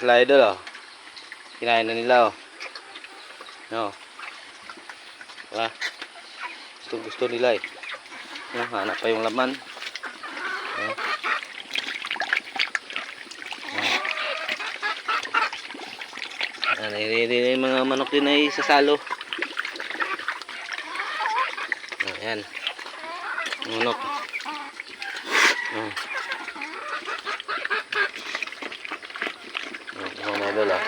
sila idol oh. Kinain na nila oh. No. Diba? Gusto nila eh. Hanap pa yung laman. Yung mga manok din ay sasalo. Ayan. Manok. Mga idol ah.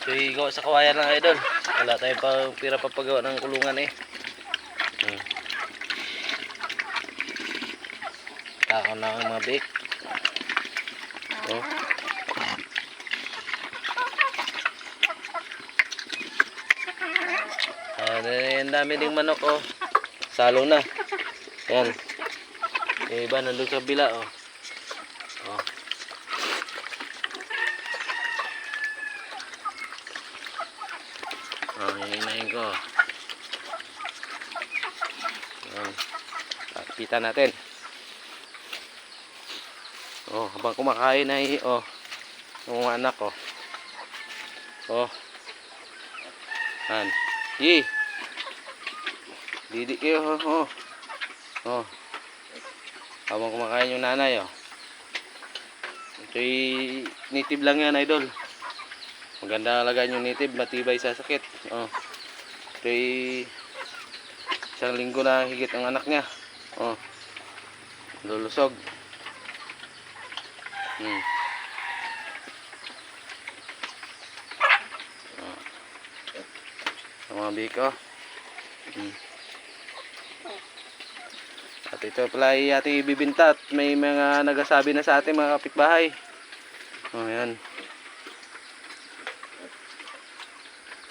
So igawa sa kawayan lang idol. Wala tayong pira papagawa ng kulungan eh. Tako na ang mga bake. Ang dami ding manok oh. Salo na. Ayan. Yung iba nandun sa bila oh. Hinahin ko. Kita natin. Habang kumakain ay yung mga anak Didi kayo habang kumakain yung nanay Ito'y native lang yan idol. Maganda alagaan yung native, matibay sa sakit. Ito'y isang linggo na higit ang anak niya. Lulusog. Sa mga biko. At ito pala ay ating ibibinta at may mga nagsasabi na sa ating mga kapitbahay. Ayan.